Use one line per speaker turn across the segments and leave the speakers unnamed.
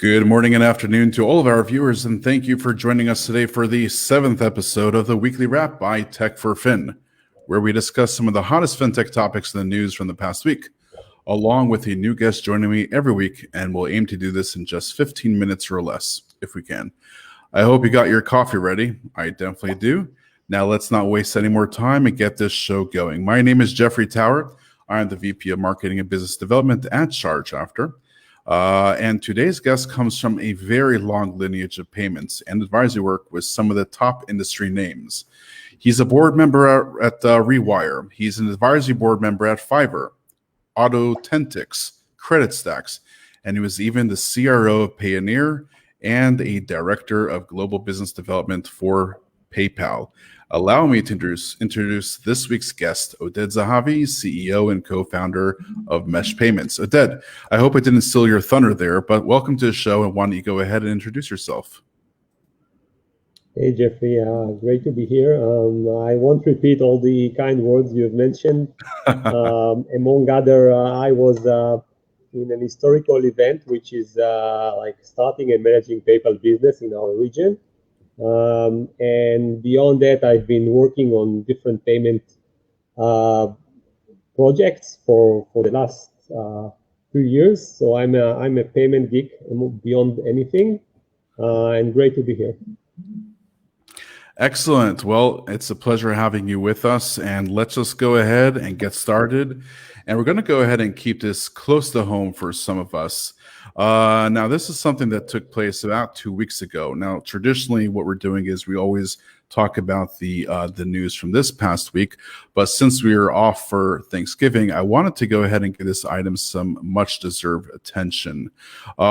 Good morning and afternoon to all of our viewers, and thank you for joining us today for the 7th episode of the Weekly Wrap by Tech for Fin, where we discuss some of the hottest fintech topics in the news from the past week, along with a new guest joining me every week, and we'll aim to do this in just 15 minutes or less, if we can. I hope you got your coffee ready. I definitely do. Now let's not waste any more time and get this show going. My name is Jeffrey Tower. I am the VP of Marketing and Business Development at ChargeAfter. And today's guest comes from a very long lineage of payments and advisory work with some of the top industry names. He's a board member at Rewire. He's an advisory board member at Fiverr, Autotentics, Credit Stacks, and he was even the CRO of Payoneer and a director of global business development for PayPal. Allow me to introduce this week's guest, Oded Zehavi, CEO and co-founder of Mesh Payments. Oded, I hope I didn't steal your thunder there, but welcome to the show, and why don't you go ahead and introduce yourself?
Hey, Jeffrey. Great to be here. I won't repeat all the kind words you've mentioned. Among other, I was in an historical event, which is like starting and managing PayPal business in our region. And beyond that, I've been working on different payment projects for the last 2 years. So I'm a payment geek beyond anything, and great to be here.
Excellent. Well, it's a pleasure having you with us, and let's just go ahead and get started. And we're going to go ahead and keep this close to home for some of us. Now, this is something that took place about 2 weeks ago. Now, traditionally, what we're doing is we always talk about the news from this past week. But since we are off for Thanksgiving, I wanted to go ahead and give this item some much-deserved attention.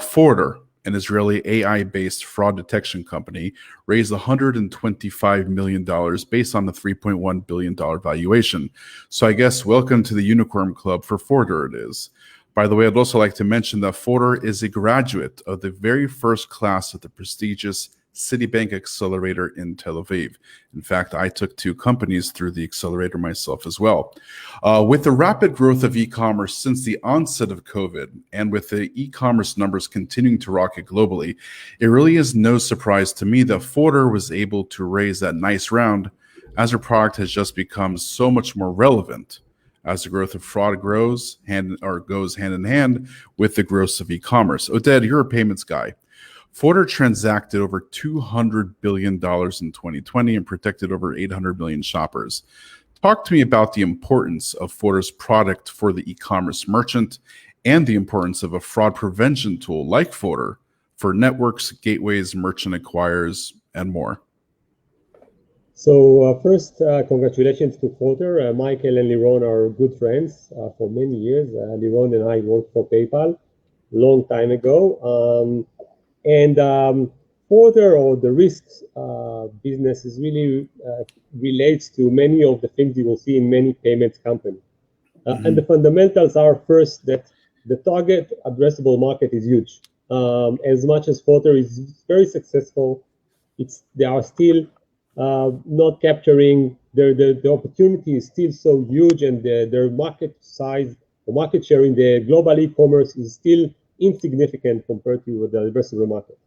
Forder, an Israeli AI-based fraud detection company, raised $125 million based on the $3.1 billion valuation. So I guess welcome to the Unicorn Club for Forder it is. By the way, I'd also like to mention that Forder is a graduate of the very first class at the prestigious Citibank Accelerator in Tel Aviv. In fact, I took 2 companies through the accelerator myself as well. With the rapid growth of e-commerce since the onset of COVID, and with the e-commerce numbers continuing to rocket globally, it really is no surprise to me that Forder was able to raise that nice round, as her product has just become so much more relevant as the growth of fraud goes hand in hand with the growth of e-commerce. Oded, you're a payments guy. Forder transacted over $200 billion in 2020 and protected over 800 million shoppers. Talk to me about the importance of Forder's product for the e-commerce merchant and the importance of a fraud prevention tool like Forder for networks, gateways, merchant acquirers, and more.
So first, congratulations to Forder. Michael and Liron are good friends for many years. Liron and I worked for PayPal a long time ago. Forder, or the risks business, is really relates to many of the things you will see in many payments companies. And the fundamentals are, first, that the target addressable market is huge. As much as Forder is very successful, they are still not capturing the opportunity is still so huge, and their market size, the market share in the global e-commerce is still insignificant compared to the addressable market.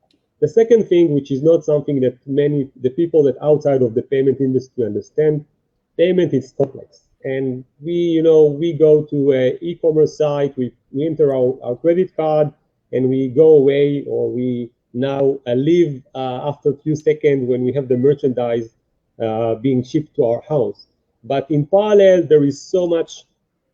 The second thing, which is not something that the people that outside of the payment industry understand, payment is complex. And we go to an e-commerce site, we enter our credit card, and we go away, or we now leave after a few seconds when we have the merchandise being shipped to our house. But in parallel, there is so much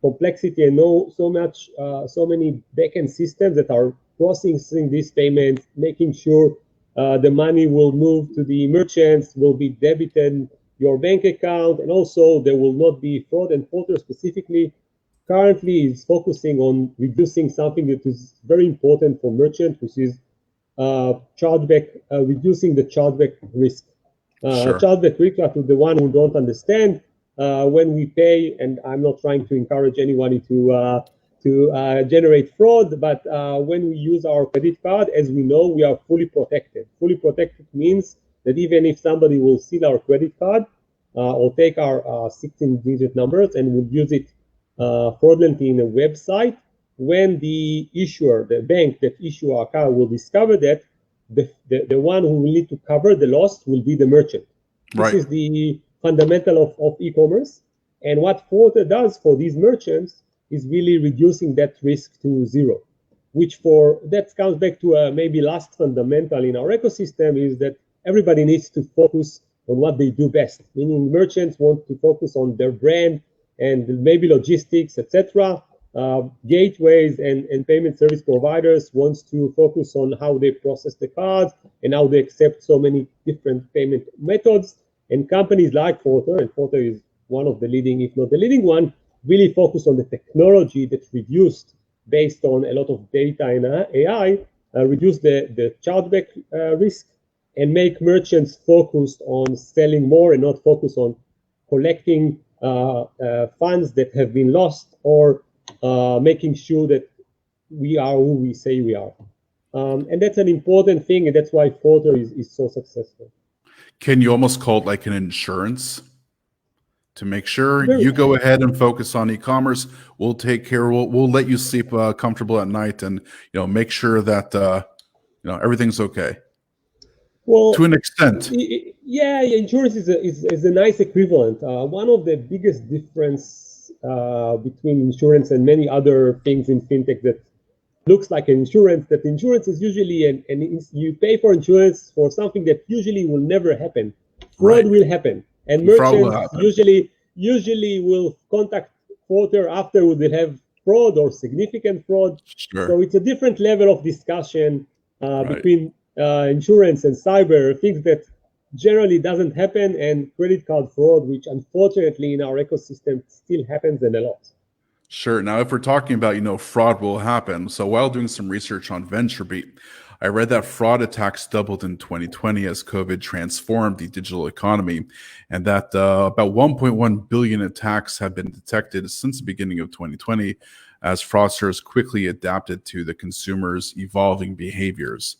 complexity and so many backend systems that are processing these payments, making sure the money will move to the merchants, will be debited your bank account, and also there will not be fraud. And Forder specifically currently is focusing on reducing something that is very important for merchants, which is chargeback, reducing the chargeback risk.
Sure.
Chargeback risk, to the one who don't understand, when we pay, and I'm not trying to encourage anybody to generate fraud, but when we use our credit card, as we know, we are fully protected. Fully protected means that even if somebody will steal our credit card or take our 16-digit numbers and will use it fraudulently in a website, when the issuer, the bank that issue our account, will discover that, the one who will need to cover the loss will be the merchant. This
Right.
is the fundamental of e-commerce. And what Forte does for these merchants is really reducing that risk to zero, which that comes back to maybe last fundamental in our ecosystem, is that everybody needs to focus on what they do best, meaning merchants want to focus on their brand and maybe logistics, etc. Gateways and payment service providers wants to focus on how they process the cards and how they accept so many different payment methods. And companies like Forte, and Forte is one of the leading, if not the leading one, really focus on the technology that's reduced based on a lot of data and AI, reduce the chargeback risk, and make merchants focused on selling more and not focus on collecting funds that have been lost, or making sure that we are who we say we are. And that's an important thing, and that's why Forte is so successful.
Can you almost call it like an insurance to make sure
Very,
you go ahead and focus on e-commerce? We'll take care. We'll let you sleep comfortable at night, and make sure that everything's okay
well,
to an extent.
yeah, insurance is a nice equivalent. One of the biggest difference between insurance and many other things in fintech that looks like an insurance, that insurance is usually, and you pay for insurance for something that usually will never happen. Fraud
Right.
will happen, and
Fraud will
merchants
happen.
usually will contact Forte after they have fraud or significant fraud. So
Sure.
it's a different level of discussion
Right.
between insurance and cyber, things that generally doesn't happen, and credit card fraud, which unfortunately in our ecosystem still happens, and a lot.
Sure. Now, if we're talking about, fraud will happen. So while doing some research on VentureBeat, I read that fraud attacks doubled in 2020 as COVID transformed the digital economy, and that about 1.1 billion attacks have been detected since the beginning of 2020 as fraudsters quickly adapted to the consumers' evolving behaviors.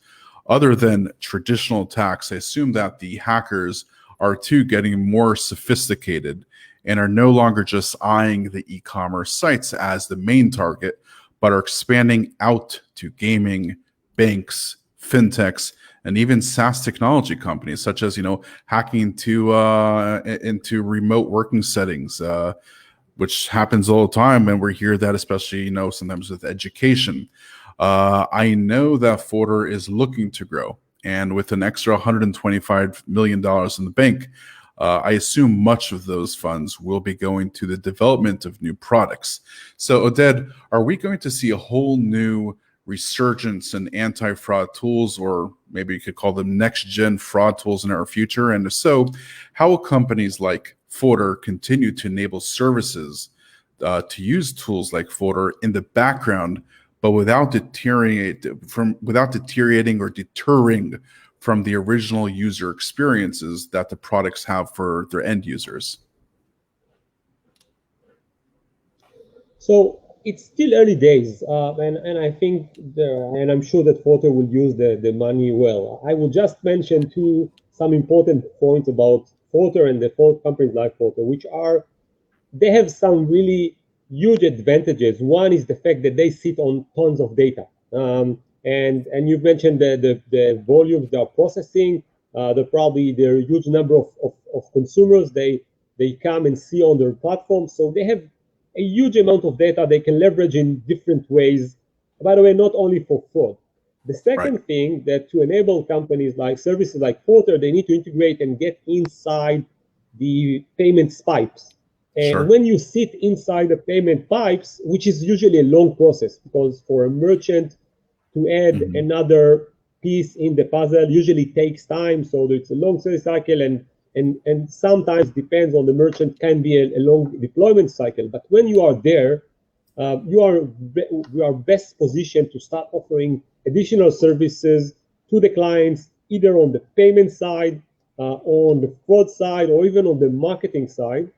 Other than traditional attacks, I assume that the hackers are too getting more sophisticated and are no longer just eyeing the e-commerce sites as the main target, but are expanding out to gaming, banks, fintechs, and even SaaS technology companies, such as hacking into remote working settings, which happens all the time, and we hear that especially sometimes with education. I know that Forder is looking to grow, and with an extra $125 million in the bank, I assume much of those funds will be going to the development of new products. So, Oded, are we going to see a whole new resurgence in anti-fraud tools, or maybe you could call them next-gen fraud tools in our future? And if so, how will companies like Forder continue to enable services to use tools like Forder in the background, but without deteriorating or deterring from the original user experiences that the products have for their end users?
So it's still early days, and I think, and I'm sure that Forte will use the money well. I will just mention some important points about Forte and the four companies like Forte, which are, they have some really huge advantages. One is the fact that they sit on tons of data. And you've mentioned the volumes they are processing, there are huge number of consumers they come and see on their platform. So they have a huge amount of data they can leverage in different ways. By the way, not only for fraud. The
Right.
second thing, that to enable companies like services like Porter, they need to integrate and get inside the payments pipes. And
Sure.
when you sit inside the payment pipes, which is usually a long process, because for a merchant to add
Mhm.
another piece in the puzzle usually takes time. So it's a long sales cycle, and sometimes depends on the merchant, can be a long deployment cycle. But when you are there, you are best positioned to start offering additional services to the clients, either on the payment side, on the fraud side, or even on the marketing side.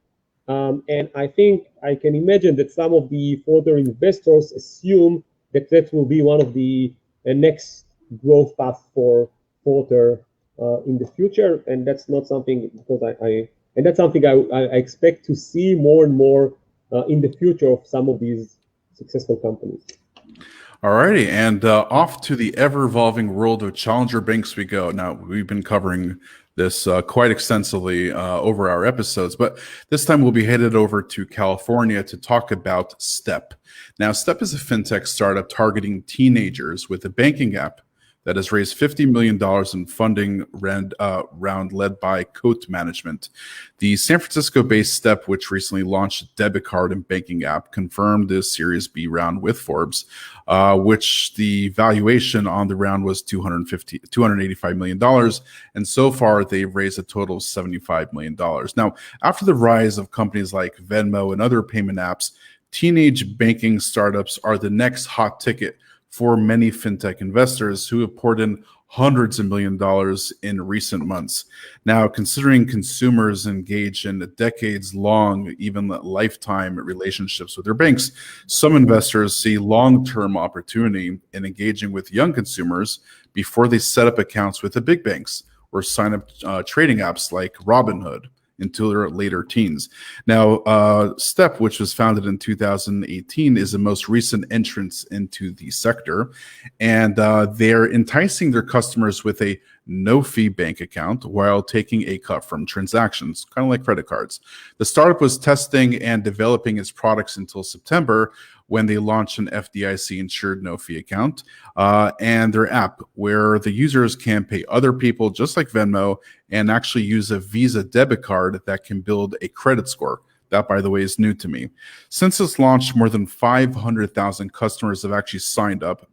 And I think I can imagine that some of the further investors assume that that will be one of the next growth path for Porter in the future. And that's not something, because and that's something I expect to see more and more in the future of some of these successful companies.
Alrighty, and off to the ever-evolving world of challenger banks we go. Now, we've been covering this quite extensively over our episodes, but this time we'll be headed over to California to talk about Step. Now, Step is a fintech startup targeting teenagers with a banking app that has raised $50 million in funding round led by Coat Management. The San Francisco-based Step, which recently launched a debit card and banking app, confirmed this Series B round with Forbes, which the valuation on the round was $285 million. And so far, they've raised a total of $75 million. Now, after the rise of companies like Venmo and other payment apps, teenage banking startups are the next hot ticket for many fintech investors who have poured in hundreds of millions of dollars in recent months. Now, considering consumers engage in decades-long, even lifetime relationships with their banks, some investors see long-term opportunity in engaging with young consumers before they set up accounts with the big banks or sign up trading apps like Robinhood until their later teens. Now, Step, which was founded in 2018, is the most recent entrance into the sector, and they're enticing their customers with a no-fee bank account while taking a cut from transactions, kind of like credit cards. The startup was testing and developing its products until September, when they launched an FDIC-insured no-fee account and their app, where the users can pay other people, just like Venmo, and actually use a Visa debit card that can build a credit score. That, by the way, is new to me. Since its launch, more than 500,000 customers have actually signed up.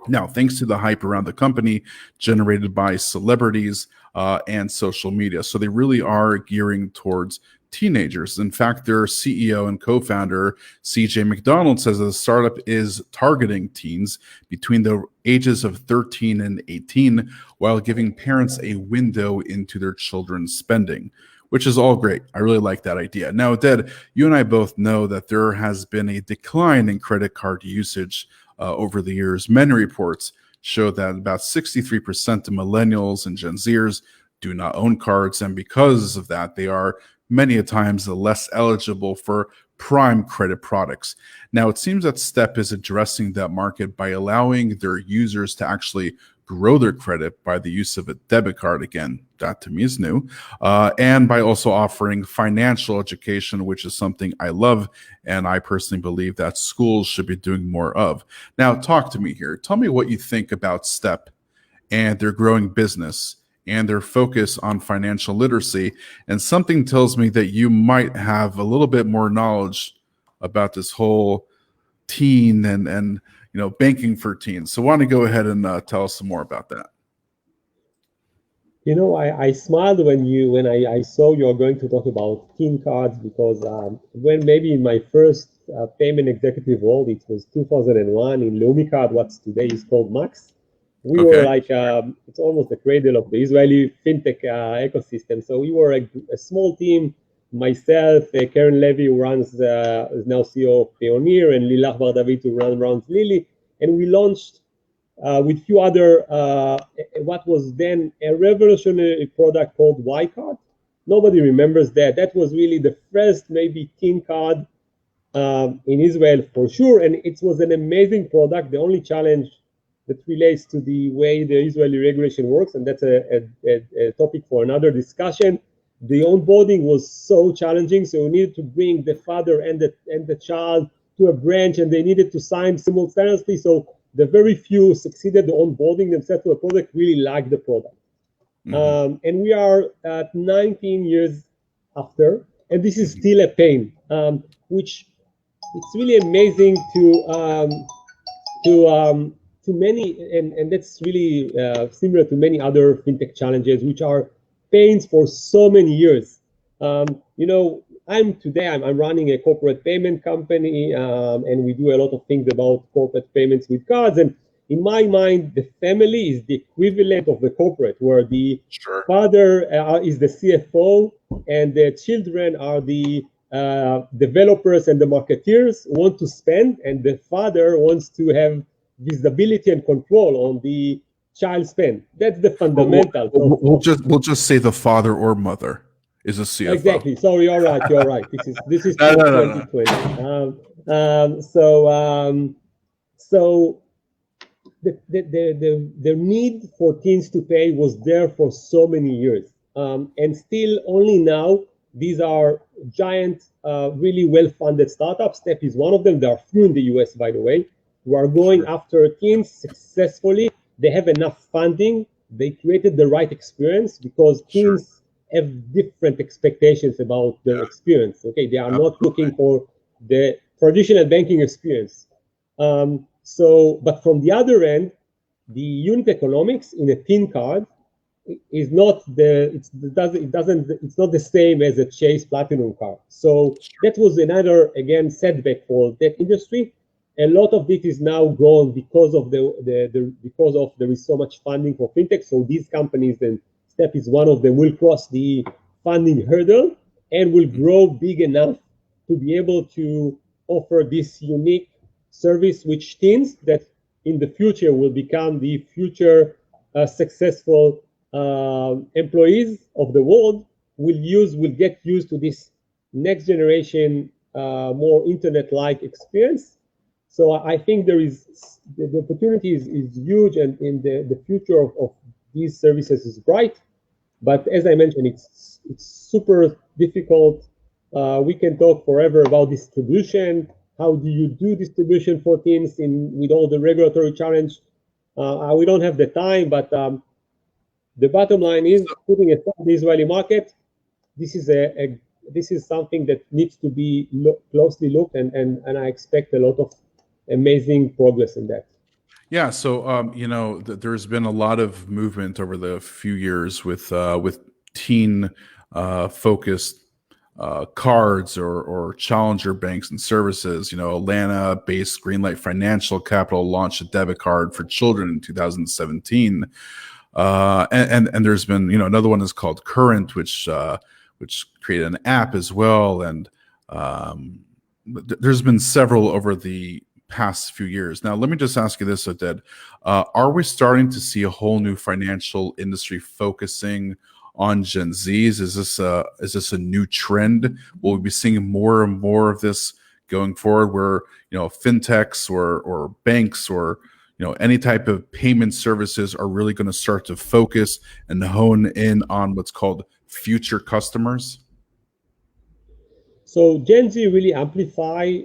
Now, thanks to the hype around the company generated by celebrities and social media. So they really are gearing towards teenagers. In fact, their CEO and co-founder, CJ McDonald, says that the startup is targeting teens between the ages of 13 and 18 while giving parents a window into their children's spending, which is all great. I really like that idea. Now, Oded, you and I both know that there has been a decline in credit card usage over the years. Many reports show that about 63% of millennials and Gen Zers do not own cards, and because of that, they are many a times less eligible for prime credit products. Now, it seems that Step is addressing that market by allowing their users to actually grow their credit by the use of a debit card. Again, that to me is new. And by also offering financial education, which is something I love, and I personally believe that schools should be doing more of. Now, talk to me here. Tell me what you think about Step and their growing business and their focus on financial literacy. And something tells me that you might have a little bit more knowledge about this whole teen and banking for teens. So why don't you go ahead and tell us some more about that?
You know, I smiled when I saw you are going to talk about teen cards, because when maybe in my first payment executive role, it was 2001 in Lumicard, what's today is called Max. We were like, it's almost the cradle of the Israeli fintech ecosystem. So we were a small team, myself, Karen Levy, who runs, is now CEO of Payoneer, and Lilach Bar-David, who runs Lily. And we launched with few other, what was then a revolutionary product called Y-Card. Nobody remembers that. That was really the first maybe teen card in Israel for sure. And it was an amazing product. The only challenge that relates to the way the Israeli regulation works, and that's a topic for another discussion. The onboarding was so challenging, so we needed to bring the father and the child to a branch, and they needed to sign simultaneously. So the very few succeeded the onboarding themselves to a product, really liked the product. Mm-hmm. And we are at 19 years after, and this is still a pain, which it's really amazing to many, and that's really similar to many other fintech challenges, which are pains for so many years. I'm running a corporate payment company, and we do a lot of things about corporate payments with cards. And in my mind, the family is the equivalent of the corporate, where the father is the CFO, and the children are the developers and the marketeers who want to spend, and the father wants to have visibility and control on the child spend. That's the fundamental.
We'll just say the father or mother is a CFO.
Exactly. Sorry, you're right. This is
no.
2020. So the need for teens to pay was there for so many years. And still only now, these are giant, really well-funded startups. Step is one of them. There are few in the US, by the way, who are going after teens successfully. They have enough funding. They created the right experience because teens have different expectations about their experience. Okay, they are not looking for the traditional banking experience. But from the other end, the unit economics in a teen card is not it's not the same as a Chase Platinum card. So that was another, again, setback for that industry. A lot of it is now gone because of there is so much funding for fintech. So these companies, and Step is one of them, will cross the funding hurdle and will grow big enough to be able to offer this unique service, which teens that in the future will become the future successful employees of the world will get used to this next generation, more internet-like experience. So I think there is the opportunity is huge, and in the future of these services is bright. But as I mentioned, it's super difficult. We can talk forever about distribution. How do you do distribution for teams with all the regulatory challenge? We don't have the time, but the bottom line is, putting aside the Israeli market, this is something that needs to be closely looked, and I expect a lot of amazing progress in that.
Yeah, so there's been a lot of movement over the few years with teen focused cards or challenger banks and services. Atlanta-based Greenlight Financial Capital launched a debit card for children in 2017, and there's been another one is called Current, which created an app as well, and there's been several over the past few years. Now, let me just ask you this, Oded. Are we starting to see a whole new financial industry focusing on Gen Zs? Is this a new trend? Will we be seeing more and more of this going forward, where fintechs or banks or any type of payment services are really going to start to focus and hone in on what's called future customers?
So Gen Z really amplify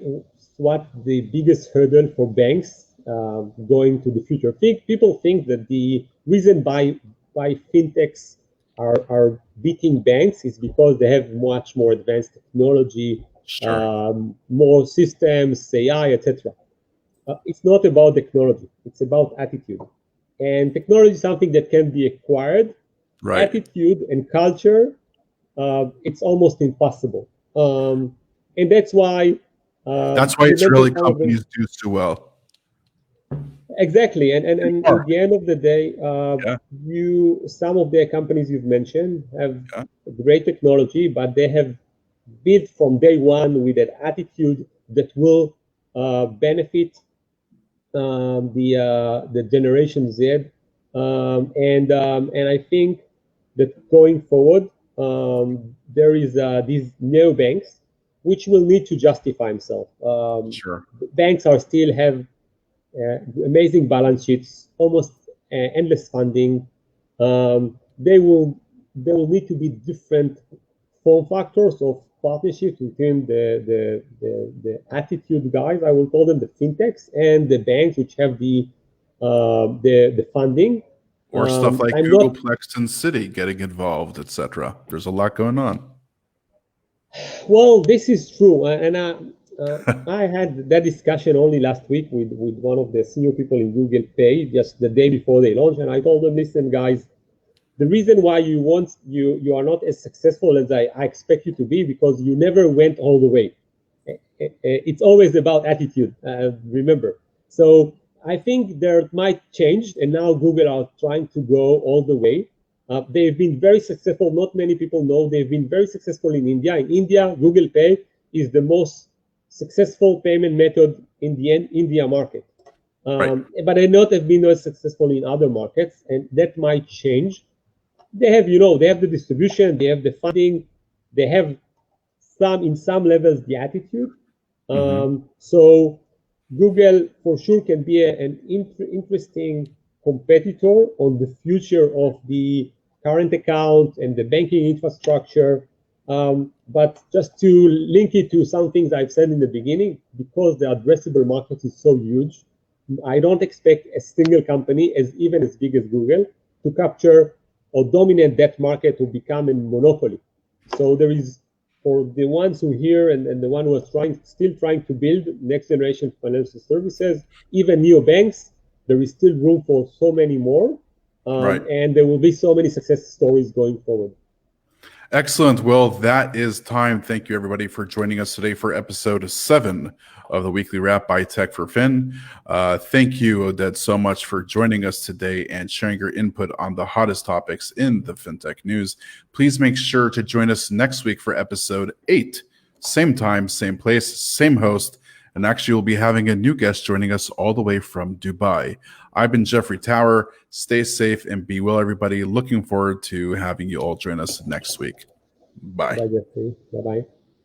what the biggest hurdle for banks going to the future. People think that the reason why fintechs are beating banks is because they have much more advanced technology, more systems, AI, etc. It's not about technology; it's about attitude. And technology is something that can be acquired.
Right.
Attitude and culture, it's almost impossible. And that's why
Israeli companies do so well.
Exactly, and at the end of the day, some of the companies you've mentioned have great technology, but they have built from day one with an attitude that will benefit the Generation Z, and I think that going forward, there is these neobanks which will need to justify themselves. Banks still have amazing balance sheets, almost endless funding. They will need to be different form factors of partnerships between the attitude guys, I will call them, the fintechs, and the banks, which have the funding.
Or stuff like Googleplex and Citi getting involved, etc. There's a lot going on.
Well, this is true, and I had that discussion only last week with one of the senior people in Google Pay, just the day before they launched, and I told them, listen, guys, the reason why you are not as successful as I expect you to be, because you never went all the way. It's always about attitude, remember. So I think there might change, and now Google are trying to go all the way. They've been very successful. Not many people know they've been very successful in India. In India, Google Pay is the most successful payment method in the India market. But they not have been as successful in other markets, and that might change. They have, they have the distribution, they have the funding, they have in some levels the attitude. So Google for sure can be an interesting competitor on the future of the current account and the banking infrastructure. But just to link it to some things I've said in the beginning, because the addressable market is so huge, I don't expect a single company, even as big as Google, to capture or dominate that market to become a monopoly. So there is, for the ones who hear and the one who are still trying to build next generation financial services, even neobanks, there is still room for so many more,
Right.
and there will be so many success stories going forward.
Excellent. Well, that is time. Thank you, everybody, for joining us today for episode 7 of the Weekly Wrap by Tech for Fin. Thank you, Oded, so much for joining us today and sharing your input on the hottest topics in the fintech news. Please make sure to join us next week for episode 8. Same time, same place, same host. And actually, we'll be having a new guest joining us all the way from Dubai. I've been Jeffrey Tower. Stay safe and be well, everybody. Looking forward to having you all join us next week. Bye.
Bye, Jeffrey. Bye-bye.